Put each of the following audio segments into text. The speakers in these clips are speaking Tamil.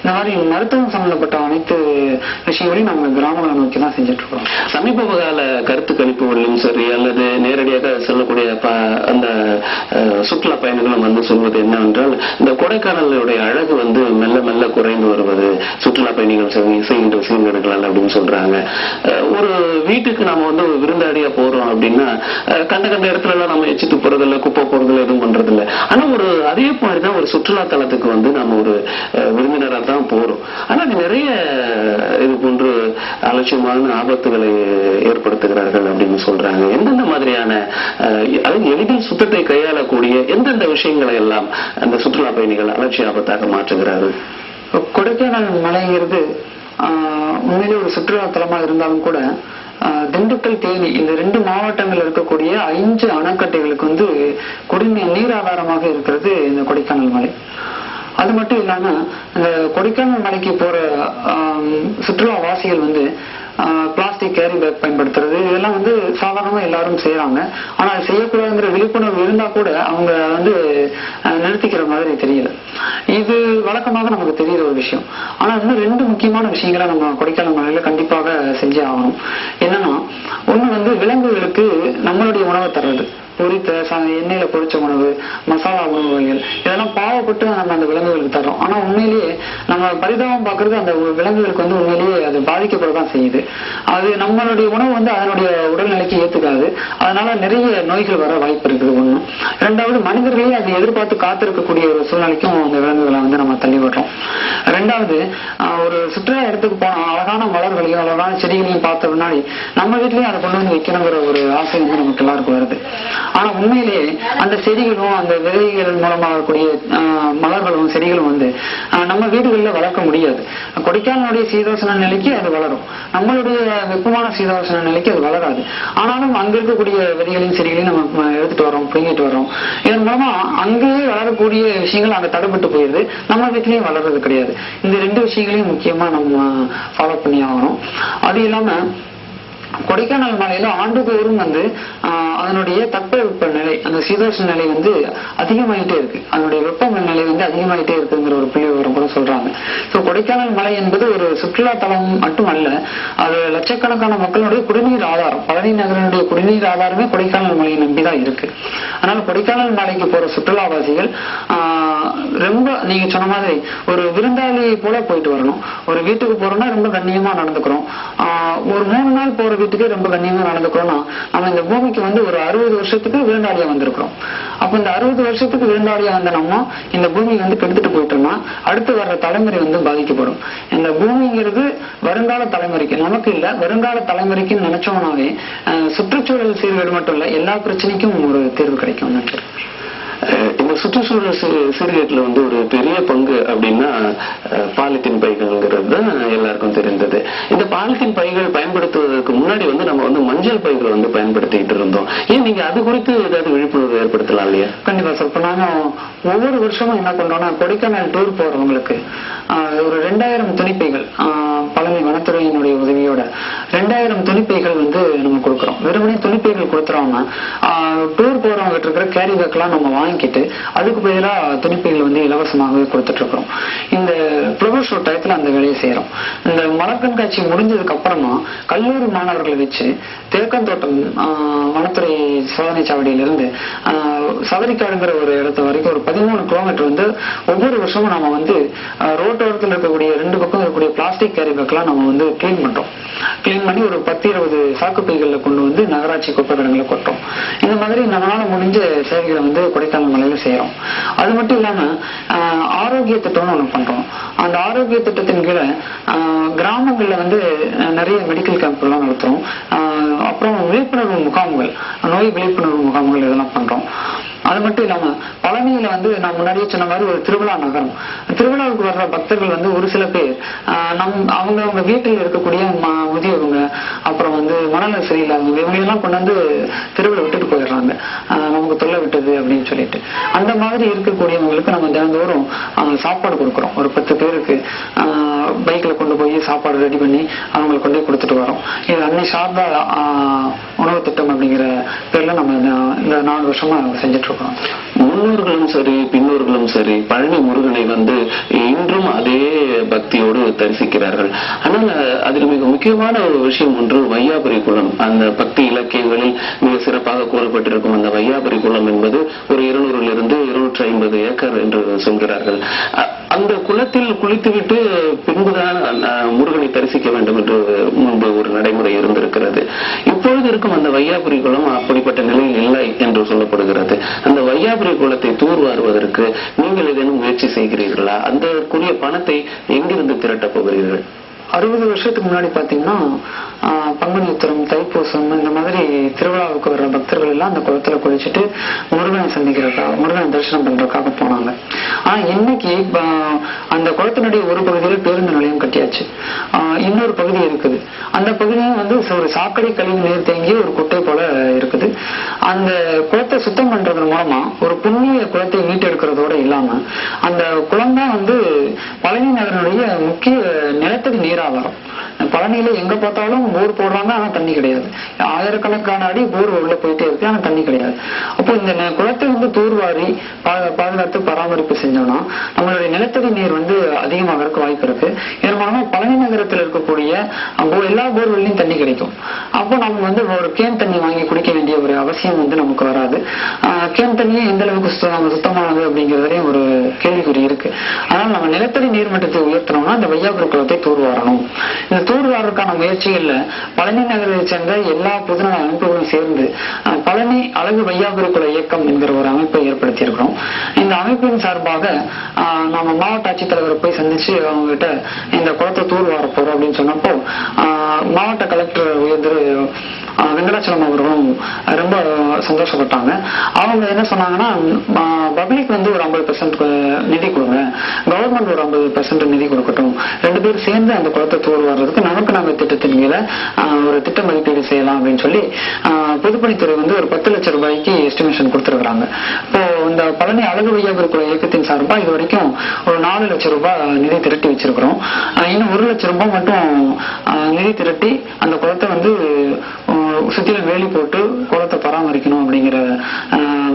இந்த மாதிரி மருத்துவம் சம்பந்தப்பட்ட அனைத்து விஷயங்களையும் நம்ம கிராமங்களை நோக்கி தான் செஞ்சுட்டு இருக்கோம். சமீப கால கருத்து கணிப்புகளிலும் சரி அல்லது நேரடியாக சொல்லக்கூடிய அந்த சுற்றுலா பயணிகளும் வந்து சொல்வது என்னவென்றால், இந்த கொடைக்கானலுடைய அழகு வந்து மெல்ல மெல்ல குறைந்து வருவது சுற்றுலா பயணிகள் செய்கின்ற விஷயங்களால் அப்படின்னு சொல்றாங்க. ஒரு வீட்டுக்கு நம்ம வந்து விருந்தாடியா போறோம் அப்படின்னா கண்ட கண்ட இடத்துல எல்லாம் நம்ம எச்சிட்டு போறதில்ல, குப்பை போறதில்ல, எதுவும் பண்றது இல்லை. ஆனா அதே மாதிரிதான் ஒரு சுற்றுலா தலத்துக்கு வந்து நம்ம ஒரு விருந்தினராக தான் போறோம். ஆனா நிறைய இது போன்று அலட்சியமான ஆபத்துகளை ஏற்படுத்துகிறார்கள் அப்படின்னு சொல்றாங்க. எந்தெந்த மாதிரியான எளிதில் சுத்தத்தை கையாளக்கூடிய எந்தெந்த விஷயங்களை எல்லாம் அந்த சுற்றுலா பயணிகள் அலட்சிய ஆபத்தாக மாற்றுகிறார்கள்? கொடைக்கானல் மலைங்கிறது உண்மையிலே ஒரு சுற்றுலா தலமா இருந்தாலும் கூட திண்டுக்கல், தேனி இந்த 2 மாவட்டங்கள் இருக்கக்கூடிய 5 அணைக்கட்டைகளுக்கு வந்து குடிநீர் நீர் ஆதாரமாக இருக்கிறது இந்த கொடைக்கானல் மலை. அது மட்டும் இல்லாம இந்த கொடைக்கானல் மலைக்கு போற சுற்றுலா வாசிகள் வந்து பிளாஸ்டிக் கேரி பேக் பயன்படுத்துறது இதெல்லாம் வந்து சாதாரணமா எல்லாரும் செய்யறாங்க. ஆனா அது செய்யக்கூடாதுங்கிற விழிப்புணர்வு இருந்தா கூட அவங்க வந்து நிறுத்திக்கிற மாதிரி தெரியல. இது வழக்கமாக நமக்கு தெரிகிற ஒரு விஷயம். ஆனா இன்னும் 2 முக்கியமான விஷயங்களை நம்ம கொடைக்கானல் மலையில கண்டிப்பாக செஞ்சே ஆகணும். என்னன்னா, ஒண்ணு வந்து விலங்குகளுக்கு நம்மளுடைய உணவை தர்றது, பொரித்த எண்ணெயில பொரிச்ச உணவு, மசாலா உணவு வகைகள் இதெல்லாம் பாவப்பட்டு நம்ம அந்த விலங்குகளுக்கு தர்றோம். ஆனா உண்மையிலேயே நம்ம பரிதாபம் பார்க்கறது அந்த விலங்குகளுக்கு வந்து உண்மையிலேயே அது பாதிக்கப்படதான் செய்யுது. அது நம்மளுடைய உணவு வந்து அதனுடைய உடல்நிலைக்கு ஏத்துக்காது. அதனால நிறைய நோய்கள் வர வாய்ப்பு இருக்குது. ஒண்ணு. 2வது, மனிதர்களே அதை எதிர்பார்த்து காத்திருக்கக்கூடிய ஒரு சூழ்நிலைக்கும் அந்த விலங்குகளை வந்து நம்ம தள்ளி விடுறோம். 2வது, ஒரு சுற்றுலா இடத்துக்கு போனோம், அழகான மலர்களையும் அழகான செடிகளையும் பார்த்த முன்னாடி நம்ம வீட்லயும் அதை கொண்டு வந்து வைக்கணுங்கிற ஒரு ஆசை வந்து நமக்கு எல்லாருக்கும் வருது. ஆனா உண்மையிலேயே அந்த செடிகளும் அந்த விதைகள் மூலமாக கூடிய மலர்களும் செடிகளும் வந்து நம்ம வீடுகளில் வளர்க்க முடியாது. கொடைக்கானலுடைய சீதோஷண நிலைக்கு அது வளரும், நம்மளுடைய வெப்பமான சீதோஷண நிலைக்கு அது வளராது. ஆனாலும் அங்க இருக்கக்கூடிய விதைகளையும் செடிகளையும் நம்ம எடுத்துட்டு வரோம், பிடிங்கிட்டு வரோம். இதன் மூலமா அங்கேயே வளரக்கூடிய விஷயங்கள் அங்க தடைப்பட்டு போயிருது, நம்ம வீட்லயும் வளர்றது கிடையாது. இந்த 2 விஷயங்களையும் முக்கியமா நம்ம ஃபாலோ பண்ணி ஆகணும். அது இல்லாம கொடைக்கானல் மலையில ஆண்டுதோறும் வந்து அதனுடைய தட்பவெப்ப நிலை, அந்த சீதோஷ நிலை வந்து அதிகமாயிட்டே இருக்கு. அதனுடைய வெப்ப நிலை வந்து அதிகமாயிட்டே இருக்குங்கிற ஒரு புள்ளி விவரம் கூட சொல்றாங்க. ஸோ கொடைக்கானல் மலை என்பது ஒரு சுற்றுலா தலம் மட்டுமல்ல, அது லட்சக்கணக்கான மக்களுடைய குடிநீர் ஆதாரம். பழனி நகரனுடைய குடிநீர் ஆதாரமே கொடைக்கானல் மலையை நம்பிதான் இருக்கு. அதனால கொடைக்கானல் மலைக்கு போற சுற்றுலாவாசிகள் ரொம்ப நீங்க சொன்ன மாதிரி ஒரு விருந்தாளி போல போயிட்டு வரணும். ஒரு வீட்டுக்கு போறோம்னா ரொம்ப கண்ணியமா நடந்துக்கிறோம். ஒரு 3 நாள் போற வீட்டுக்கே ரொம்ப கண்ணியமா நடந்துக்கிறோம்னா நம்ம இந்த பூமிக்கு வந்து ஒரு 60 வருஷத்துக்கு விருந்தாளியா வந்திருக்கிறோம். அப்ப இந்த 60 வருஷத்துக்கு விருந்தாளியா வந்த நம்ம இந்த பூமி வந்து கெடுத்துட்டு போயிட்டோம்னா அடுத்து வர்ற தலைமுறை வந்து பாதிக்கப்படும். இந்த பூமிங்கிறது வருங்கால தலைமுறைக்கு, நமக்கு இல்ல வருங்கால தலைமுறைக்கு நினைச்சோம்னாவே சுற்றுச்சூழல் சீர்கேடு மட்டும் இல்ல, எல்லா பிரச்சனைக்கும் ஒரு தீர்வு கிடைக்கும். இந்த சுற்றுச்சூழல் சீர்கேட்டுல வந்து ஒரு பெரிய பங்கு அப்படின்னா பாலித்தீன் பைகள்ங்கிறது தான் எல்லாருக்கும் தெரிந்தது. இந்த பாலித்தீன் பைகள் பயன்படுத்துவதற்கு முன்னாடி வந்து நம்ம வந்து மஞ்சள் பைகள் வந்து பயன்படுத்திட்டு இருந்தோம். ஏன் நீங்க அது குறித்து ஏதாவது விழிப்புணர்வு ஏற்படுத்தலாம் இல்லையா? கண்டிப்பா சார். இப்ப நாங்க ஒவ்வொரு வருஷமும் என்ன பண்றோம்னா, கொடைக்கானல் டூர் போறவங்களுக்கு ஒரு 2000 துணிப்பைகள் பழனி வனத்துறையினுடைய உதவியோட 2000 துணிப்பைகள் வந்து நம்ம கொடுக்குறோம். வெறுமனே துணிப்பைகள் கொடுத்துறோம்னா டூர் போறவங்க இருக்கிற கேரி பேக்லாம் நம்ம வாங்கிக்கிட்டு அதுக்கு பதிலாக துணிப்பைகள் வந்து இலவசமாகவே கொடுத்துட்டு இருக்கிறோம். இந்த ஃப்ளவர் ஷோ டயத்துல அந்த வேலையை செய்யறோம். இந்த மலர் கண்காட்சி முடிஞ்சதுக்கு அப்புறமா கல்லூரி மாணவர்களை வச்சு தேக்கந்தோட்டம் வனத்துறை சோதனை சாவடியிலிருந்து சவரிக்காடுங்கிற ஒரு இடத்து வரைக்கும் ஒரு 13 கிலோமீட்டர் வந்து ஒவ்வொரு வருஷமும் நம்ம வந்து ரோட்டோரத்தில் இருக்கக்கூடிய 2 பக்கம் இருக்கக்கூடிய பிளாஸ்டிக் கேரி பேக்லாம் நம்ம வந்து கிளீன் பண்றோம். கிளீன் பண்ணி ஒரு 10-20 சாக்குப்பைகள்ல கொண்டு வந்து நகராட்சி குப்பை கிடங்குல கொட்டோம். இந்த மாதிரி நம்மளால முடிஞ்ச சேவைகளை வந்து கொடைக்கானல் மலையில செய்யறோம். அது மட்டும் இல்லாம ஆரோக்கிய திட்டம்னு ஒண்ணு பண்றோம். அந்த ஆரோக்கிய திட்டத்தின் கீழே கிராமங்கள்ல வந்து நிறைய மெடிக்கல் கேம்ப் எல்லாம் நடத்துறோம். அப்புறம் விழிப்புணர்வு முகாம்கள், நோய் விழிப்புணர்வு முகாம்கள் இதெல்லாம் பண்றோம். அது மட்டும் இல்லாம பழனியில வந்து நான் முன்னாடியே சொன்ன மாதிரி ஒரு திருவிழா நகரம். திருவிழாவுக்கு வர்ற பக்தர்கள் வந்து ஒரு சில பேர் அவங்க வீட்டில் இருக்கக்கூடிய முதியவங்க, அப்புறம் வந்து மனநல சரியில்லாதவங்க, இவங்களெல்லாம் கொண்டு வந்து திருவிழா விட்டுட்டு போயிடுறாங்க, நமக்கு தொல்லை விட்டது அப்படின்னு சொல்லிட்டு. அந்த மாதிரி இருக்கக்கூடியவங்களுக்கு நம்ம தினந்தோறும் சாப்பாடு கொடுக்குறோம். ஒரு 10 பேருக்கு பைக்ல கொண்டு போய் சாப்பாடு ரெடி பண்ணி அவங்களுக்கு கொண்டு போய் கொடுத்துட்டு வரோம். இது அன்னை சார்ந்த உணவு திட்டம் அப்படிங்கிற பேர்ல நம்ம இந்த 4 வருஷமா செஞ்சுட்டு இருக்கோம். முன்னோர்களும் சரி பின்னோர்களும் சரி பழனி முருகனை வந்து இன்றும் அதே பக்தியோடு தரிசிக்கிறார்கள். ஆனால் அதில் மிக முக்கியமான ஒரு விஷயம் ஒன்று வையாபுரி குளம். அந்த பக்தி இலக்கியங்களில் மிக சிறப்பாக கூறப்பட்டிருக்கும் அந்த வையாபுரி குளம் என்பது ஒரு 200 250 ஏக்கர் என்று சொல்கிறார்கள். அந்த குளத்தில் குளித்துவிட்டு பின்புதான் முருகனை தரிசிக்க வேண்டும் என்று முன்பு ஒரு நடைமுறை இருந்திருக்கிறது. இப்பொழுது இருக்கும் அந்த வையாபுரி குளம் அப்படிப்பட்ட நிலையில் இல்லை என்று சொல்லப்படுகிறது. அந்த வையாபுரி குளத்தை தூர்வாருவதற்கு நீங்கள் ஏதேனும் முயற்சி செய்கிறீர்களா? அதற்குரிய பணத்தை எங்கிருந்து திரட்டப் போகிறீர்கள்? 60 வருஷத்துக்கு முன்னாடி பாத்தீங்கன்னா பங்குனி உத்திரம், தைப்பூசம் இந்த மாதிரி திருவிழாவுக்கு வர்ற பக்தர்கள் எல்லாம் அந்த குளத்துல குளிச்சுட்டு முருகனை சந்திக்கிறதுக்காக, முருகனை தரிசனம் பண்றதுக்காக போனாங்க. ஆனா இன்னைக்கு அந்த குளத்தினுடைய ஒரு பகுதியில பேருந்து நிலையம் கட்டியாச்சு. இன்னொரு பகுதி இருக்குது. அந்த பகுதியும் ஒரு சாக்கடை கழிவு நீர் தேங்கி ஒரு குட்டை போல இருக்குது. அந்த குளத்தை சுத்தம் பண்றது மூலமா ஒரு புண்ணிய குளத்தை மீட்டெடுக்கிறதோட இல்லாம அந்த குளம் தான் பழனி நகரனுடைய முக்கிய நிலத்தடி நீராதாரம். பழனியில எங்க பார்த்தாலும் போர் போடுறாங்க, ஆனா தண்ணி கிடையாது. ஆயிரக்கணக்கான அடி போர் உள்ள போயிட்டே இருக்கு, ஆனா தண்ணி கிடையாது. அப்போ இந்த குளத்தை தூர்வாரி பாதுகாத்து பராமரிப்பு செஞ்சோம்னா நம்மளுடைய நிலத்தடி நீர் அதிகமாகறதுக்கு வாய்ப்பு இருக்கு. இதன் மூலமா பழனி நகரத்தில் இருக்கக்கூடிய எல்லா போர்வெல்லையும் தண்ணி கிடைக்கும். அப்போ நம்ம ஒரு கேன் தண்ணி வாங்கி குடிக்க வேண்டிய ஒரு அவசியம் நமக்கு வராது. கேன் தண்ணியே எந்த அளவுக்கு சுத்தமானது அப்படிங்கிறதுலயும் ஒரு கேள்விக்குறி இருக்கு. அதனால நம்ம நிலத்தடி நீர் மட்டத்தை உயர்த்தணும்னா இந்த வையாபுரி குளத்தை தூர்வாரணும். இந்த தூர்வாரதுக்கான முயற்சிகள்ல பழனி நகரை சேர்ந்த எல்லா பொதுநல அமைப்புகளும் சேர்ந்து பழனி அழகு வையாபுரி குல இயக்கம் என்கிற ஒரு அமைப்பை ஏற்படுத்தி இருக்கிறோம். இந்த அமைப்பின் சார்பாக நம்ம மாவட்ட ஆட்சித்தலைவரை போய் சந்திச்சு அவங்க கிட்ட இந்த குளத்தை தூர்வார போறோம் அப்படின்னு சொன்னப்போ மாவட்ட கலெக்டர் உயர்ந்து வெங்கடாச்சலம் அவர்களும் ரொம்ப சந்தோஷப்பட்டாங்க. அவங்க என்ன சொன்னாங்கன்னா, பப்ளிக் ஒரு 50% நிதி கொடுங்க, கவர்மெண்ட் ஒரு 50% நிதி கொடுக்கட்டும், 2 பேரும் சேர்ந்து அந்த குளத்தை தூர்வாடுறதுக்கு நமக்கு நாங்கள் திட்டத்தின் கீழே ஒரு திட்ட மதிப்பீடு செய்யலாம் அப்படின்னு சொல்லி பொதுப்பணித்துறை ஒரு 10 லட்சம் ரூபாய்க்கு எஸ்டிமேஷன் கொடுத்துருக்காங்க. இப்போ இந்த பழனி அழகு வையாபுரி குல இயக்கத்தின் சார்பா இது வரைக்கும் ஒரு 4 லட்சம் ரூபாய் நிதி திரட்டி வச்சிருக்கிறோம். இன்னும் 1 லட்சம் ரூபாய் மட்டும் நிதி திரட்டி அந்த குளத்தை சுத்திலும் வேலி போட்டு குளத்தை பராமரிக்கணும் அப்படிங்கிற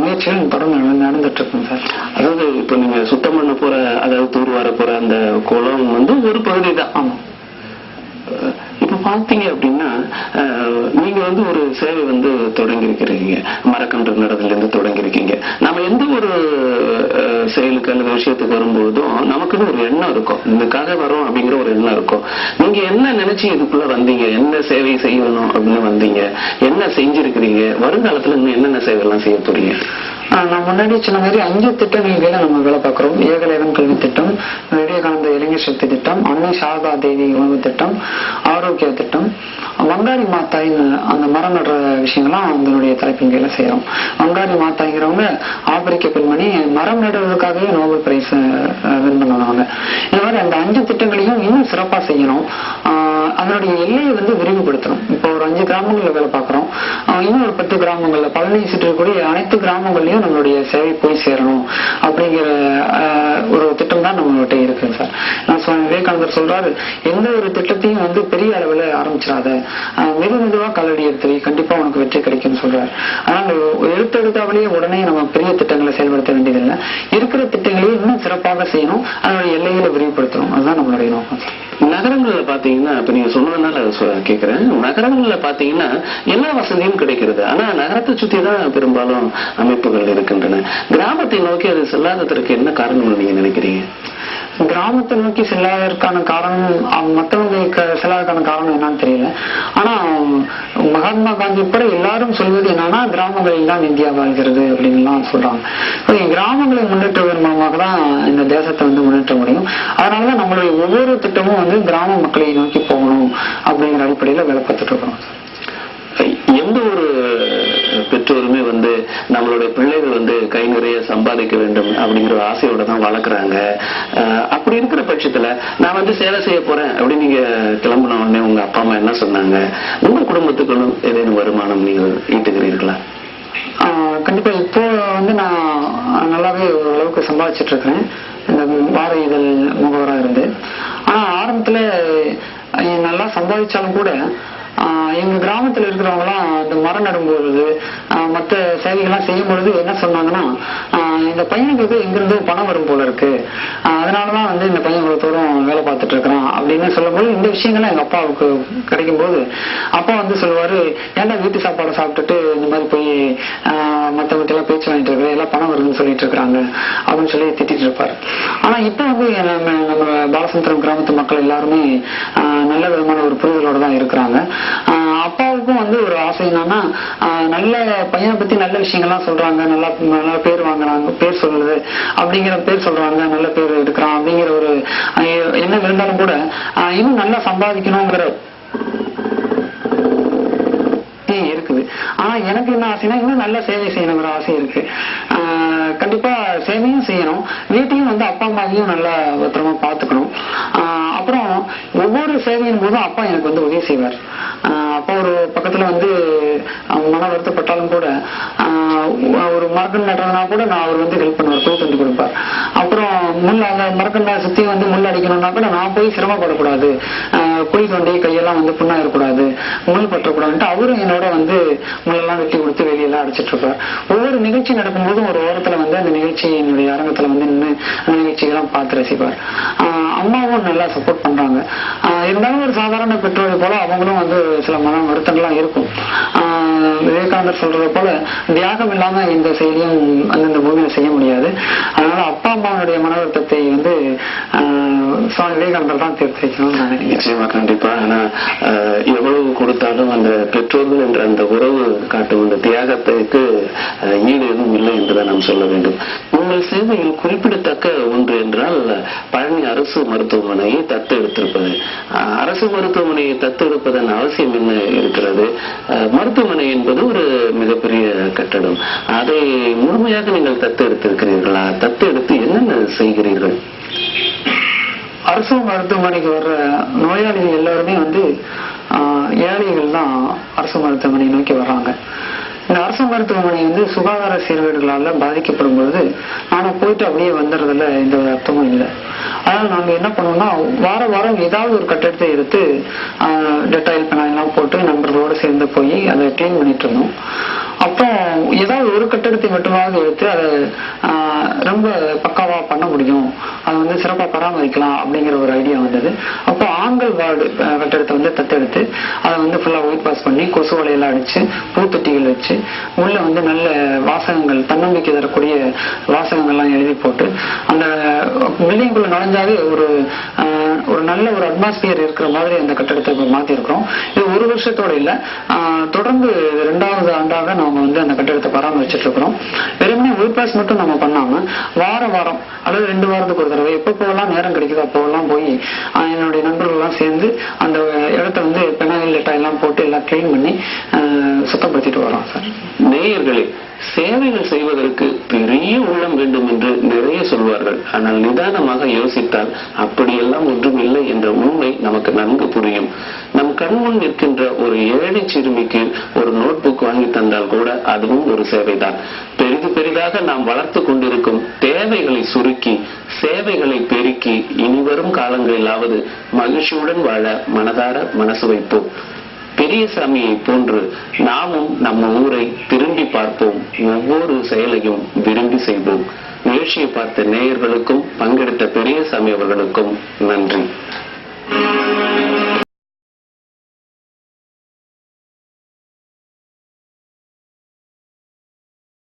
முயற்சிகள் தொடர்ந்து நடந்துட்டு இருக்கும் சார். அதாவது இப்ப நீங்க சுத்தம் பண்ண போற, அதாவது தூர்வார போற அந்த குளம் ஒரு பகுதி தான். ஆமா. இப்ப பாத்தீங்க அப்படின்னா நீங்க ஒரு சேவை தொடங்கி இருக்கிறீங்க, மரக்கன்று நடத்துல இருந்து தொடங்கி இருக்கீங்க. நம்ம எந்த ஒரு செயலுக்கு அல்லது விஷயத்துக்கு வரும்போதும் நமக்குன்னு ஒரு எண்ணம் இருக்கும், இதுக்காக வரோம் அப்படிங்கிற ஒரு எண்ணம் இருக்கும். நீங்க என்ன நினைச்சு இதுக்குள்ள வந்தீங்க, என்ன சேவை செய்யணும் அப்படின்னு வந்தீங்க, என்ன செஞ்சிருக்கிறீங்க, வருங்காலத்துல இன்னும் என்னென்ன சேவை எல்லாம் செய்ய போறீங்க? நான் முன்னாடி சொன்ன மாதிரி 5 திட்டங்கள் நம்ம வேலை பார்க்கிறோம். ஏகலைவன் கல்வி திட்டம், விவேகானந்த இளைஞர் சக்தி திட்டம், அன்னை சாரதா தேவி உணவு திட்டம், ஆரோக்கிய திட்டம், வங்காரி மாத்தாயின் அந்த மரம் நடுற விஷயங்கள்லாம் அதனுடைய தலைப்பின் கீழே செய்யறோம். வங்காரி மாத்தாய்ங்கிறவங்க ஆப்பிரிக்க பெண்மணி, மரம் நடுவதற்காகவே நோபல் பிரைஸ் வின் பண்ணுவாங்க. இந்த மாதிரி அந்த 5 திட்டங்களையும் இன்னும் சிறப்பா செய்யணும். அதனுடைய எல்லையை விரிவுபடுத்தணும். இப்போ ஒரு 5 கிராமங்கள்ல வேலை பார்க்கிறோம். இன்னும் ஒரு 10 கிராமங்கள்ல பழனி சுற்றக்கூடிய அனைத்து கிராமங்கள்லயும் நம்மளுடைய சேவை போய் சேரணும் அப்படிங்கிற ஒரு திட்டம் தான் நம்மகிட்ட இருக்குங்க சார். நான் விவேகானந்தர் சொல்றாரு, எந்த ஒரு திட்டத்தையும் பெரிய அளவுல ஆரம்பிச்சிடாத, மெதுவா காலடி எடுத்து கண்டிப்பா உனக்கு வெற்றி கிடைக்கும்னு சொல்றாரு. அதனால எடுத்தாவலேயே உடனே நம்ம பெரிய திட்டங்களை செயல்படுத்த வேண்டியதில்லை. இருக்கிற திட்டங்களையும் இன்னும் சிறப்பாக செய்யணும், அதனுடைய எல்லைகளை விரிவுபடுத்தணும். அதுதான் நம்மளுடைய நோக்கம் சார். நகரங்கள்ல பாத்தீங்கன்னா, இப்ப நீங்க சொன்னதுனால கேக்குறேன், நகரங்கள்ல பாத்தீங்கன்னா எல்லா வசதியும் கிடைக்கிறது. ஆனா நகரத்தை சுத்தி தான் பெரும்பாலும் அமைப்புகள் இருக்கின்றன. கிராமத்தை நோக்கி அது செல்லாததற்கு என்ன காரணம் நீங்க நினைக்கிறீங்க? கிராமத்தை நோக்கி செல்லாததற்கான காரணம், மற்றவங்க செல்லாததற்கான காரணம் என்னன்னு தெரியல. ஆனா மகாத்மா காந்தி கூட எல்லாரும் சொல்வது என்னன்னா, கிராமங்களில் தான் இந்தியா வாழ்கிறது அப்படின்னு சொல்றாங்க. கிராமங்களை முன்னேற்றுவதன் மூலமாக தான் இந்த தேசத்தை முன்னேற்ற முடியும். அதனாலதான் நம்மளுடைய ஒவ்வொரு திட்டமும் கிராம மக்களை நோக்கி போகணும் அப்படிங்கிற அடிப்படையில வேலை பார்த்துட்டு இருக்கோம். எந்த ஒரு பெற்றோருமே நம்மளுடைய பிள்ளைகள் கை நிறைய சம்பாதிக்க வேண்டும் அப்படிங்கிற ஒரு ஆசையோட தான் வளர்க்குறாங்க. அப்படி இருக்கிற பட்சத்துல நான் சேவை செய்ய போறேன் அப்படின்னு நீங்க கிளம்பின உடனே உங்க அப்பா அம்மா என்ன சொன்னாங்க? உங்க குடும்பத்துக்குள்ளும் ஏதேனும் வருமானம் நீங்கள் ஈட்டுகிறீர்களா? கண்டிப்பா. இப்போ நான் நல்லாவே ஓரளவுக்கு சம்பாதிச்சுட்டு இருக்கிறேன், இந்த வார இதழ் முகவரா இருந்து. ஆனா ஆரம்பத்துல நல்லா சம்பாதிச்சாலும் கூட எங்க கிராமத்துல இருக்கிறவங்கலாம் இந்த மரம் நடும்பொழுது மற்ற சேவைகள்லாம் செய்யும் பொழுது என்ன சொன்னாங்கன்னா, இந்த பையனுக்கு எங்கிருந்து பணம் வரும் போல இருக்கு, அதனாலதான் வந்து இந்த பையன் இவ்வளவு தூரம் வேலை பார்த்துட்டு இருக்கிறான் அப்படின்னு சொல்லும்போது, இந்த விஷயங்கள்லாம் எங்க அப்பாவுக்கு கிடைக்கும் போது அப்பா வந்து சொல்லுவாரு, ஏன்டா வீட்டு சாப்பாடு சாப்பிட்டுட்டு இந்த மாதிரி போய் மற்றவங்க எல்லாம் பேச்சு வாங்கிட்டு இருக்கிற, எல்லாம் பணம் வருதுன்னு சொல்லிட்டு இருக்கிறாங்க அப்படின்னு சொல்லி திட்டிட்டு இருப்பாரு. ஆனா இப்ப வந்து நம்ம பாலசமுத்திரம் கிராமத்து மக்கள் எல்லாருமே நல்ல விதமான ஒரு புரிதலோட தான் இருக்கிறாங்க. அப்பாவுக்கும் வந்து ஒரு ஆசை என்னன்னா, நல்ல பையனை பத்தி நல்ல விஷயங்கள்லாம் சொல்றாங்க, நல்லா நல்ல பேர் வாங்குறாங்க, பேர் சொல்லுது அப்படிங்கிற பேர் சொல்றாங்க, நல்ல பேர் எடுக்கிறான் அப்படிங்கிற ஒரு எண்ணம் இருந்தாலும் கூட இன்னும் நல்லா சம்பாதிக்கணுங்கிற இருக்குது. ஆனா எனக்கு என்ன ஆசைன்னா, இன்னும் நல்ல சேவை செய்யணுங்கிற ஆசை இருக்கு. கண்டிப்பா சேவையும் செய்யணும், வீட்டையும் வந்து அப்பா அம்மாவையும் நல்லா பத்திரமா பார்த்துக்கணும். அப்புறம் ஒவ்வொரு சேவையின் போதும் அப்பா எனக்கு வந்து உதவி செய்வார். அப்பா ஒரு பக்கத்துல வந்து மன வருத்தப்பட்டாலும் கூட ஒரு மரக்கன் நடுறதுனா கூட நான் அவர் வந்து ஹெல்ப் பண்ணுவார், குழு தந்து கொடுப்பார். அப்புறம் முள் அந்த மரக்கண்டை சுத்தி வந்து முள் அடிக்கணும்னா கூட நான் போய் சிரமப்படக்கூடாது, குழி தோண்டி கையெல்லாம் வந்து புண்ணாயிடக்கூடாது, முள் பற்றக்கூடாதுன்ட்டு அவரும் என்னோட வந்து முள்ளெல்லாம் வெட்டி கொடுத்து வெளியெல்லாம் அடிச்சிட்டு இருப்பார். ஒவ்வொரு நிகழ்ச்சி நடக்கும்போதும் ஒரு ஓரத்துல வந்து அந்த நிகழ்ச்சியினுடைய அரங்கத்துல வந்து நின்று அந்த நிகழ்ச்சியெல்லாம் பார்த்து ரசிப்பார். அம்மாவும் நல்லா சப்போர்ட் பண்றாங்க. இருந்தாலும் ஒரு சாதாரண பெற்றோரை போல அவங்களும் வந்து சில மன வருத்தங்கள்லாம் இருக்கும். விவேகானந்தர் சொல்றதை போல தியாகம் இல்லாம இந்த செயலியும் அந்தந்த பூமியில செய்ய முடியாது. அதனால அப்பா அம்மாவுடைய மன வருத்தத்தை வந்து சுவாமி விவேகானந்தர் தான் தீர்த்து வைக்கணும்னு நான் நினைக்கிறேன். நிச்சயமா, கண்டிப்பா. ஆனா எவ்வளவு கொடுத்தாலும் அந்த பெற்றோர்கள் என்ற அந்த உறவு காட்டும் அந்த தியாகத்துக்கு ஈடு எதுவும் இல்லை என்றுதான் நாம் சொல்ல வேண்டும். உங்கள் சேவையில் குறிப்பிடத்தக்க ஒன்று என்றால் பழனி அரசு மருத்துவமனையை தத்து எடுத்திருப்பது. அரசு மருத்துவமனையை தத்து எடுப்பதன் அவசியம் என்ன இருக்கிறது? மருத்துவமனை என்பது ஒரு மிகப்பெரிய கட்டடம், அதை முழுமையாக நீங்கள் தத்து எடுத்திருக்கிறீர்களா? தத்து எடுத்து என்னென்ன செய்கிறீர்கள்? அரசு மருத்துவமனைக்கு வர்ற நோயாளிகள் எல்லாருமே வந்து ஏழைகள் தான் அரசு மருத்துவமனை நோக்கி வர்றாங்க. இந்த அரசு மருத்துவமனை வந்து சுகாதார சீர்கேடுகளால பாதிக்கப்படும் பொழுது நாம போயிட்டு அப்படியே வந்துடுறதுல எந்த ஒரு அர்த்தமும் இல்லை. அதனால நாங்க என்ன பண்ணுவோம்னா, வாரம் ஏதாவது ஒரு கட்டடத்தை எடுத்து டெட்டாயில் பெனாயிலாம் போட்டு நண்பர்களோடு சேர்ந்து போய் அதை கிளீன் பண்ணிட்டு இருந்தோம். அப்புறம் ஏதாவது ஒரு கட்டடத்தை மட்டுமாவது எடுத்து அதை ரொம்ப பக்காவா பண்ண முடியும், அதை வந்து சிறப்பா பராமரிக்கலாம் அப்படிங்கிற ஒரு ஐடியா வந்தது. அப்போ ஆண்கள் வார்டு கட்டடத்தை வந்து தத்தெடுத்து அதை வந்து ஃபுல்லா ஒயிட் வாஷ் பண்ணி கொசு வலையெல்லாம் அடிச்சு பூத்தொட்டிகள் வச்சு உள்ள வந்து நல்ல வாசகங்கள், தன்னம்பிக்கை தரக்கூடிய வாசகங்கள்லாம் எழுதி போட்டு அந்த பில்டிங்குள்ள நுழைஞ்சாவே ஒரு நல்ல ஒரு அட்மாஸ்பியர் இருக்கிற மாதிரி அந்த கட்டடத்தை மாத்தி இருக்கிறோம். இது ஒரு வருஷத்தோட இல்ல, தொடர்ந்து 2வது ஆண்டாக நாம வந்து அந்த கட்டடத்தை பராமரிச்சுட்டு இருக்கிறோம். வெறுமனே ஒயிட் வாஷ் மட்டும் நம்ம பண்ணாம வாரம் அல்லது 2 வாரத்துக்கு ஒரு தடவை எப்பப்போலாம் நேரம் கிடைக்குதோ அப்போலாம் போய் என்னுடைய நண்பர்கள் எல்லாம் சேர்ந்து அந்த இடத்த வந்து பெனாயில் டெட்டாயிலாம் போட்டு எல்லாம் கிளீன் பண்ணி சுத்தப்படுத்திட்டு வரோம் சார். நேயர்களே, சேவைகள் செய்வதற்கு பெரிய உள்ளம் வேண்டும் என்று நிறைய சொல்வார்கள். ஆனால் நிதானமாக யோசித்தால் அப்படியெல்லாம் ஒன்றும் இல்லை என்ற உண்மை நமக்கு நன்கு புரியும். நம் கண்முன் நிற்கின்ற ஒரு ஏழை சிறுமிக்கு ஒரு நோட் புக் வாங்கி தந்தால் கூட அதுவும் ஒரு சேவைதான். பெரிதாக நாம் வளர்த்து கொண்டிருக்கும் தேவைகளை சுருக்கி சேவைகளை பெருக்கி இனிவரும் காலங்களிலாவது மகிழ்ச்சியுடன் வாழ மனதார மனசு வைப்போம். பெரியசாமியை போன்று நாமும் நம்ம ஊரை திரும்பி பார்ப்போம், ஒவ்வொரு செயலையும் விரும்பி செய்வோம். நிகழ்ச்சியை பார்த்த நேயர்களுக்கும் பங்கெடுத்த பெரியசாமி அவர்களுக்கும் நன்றி.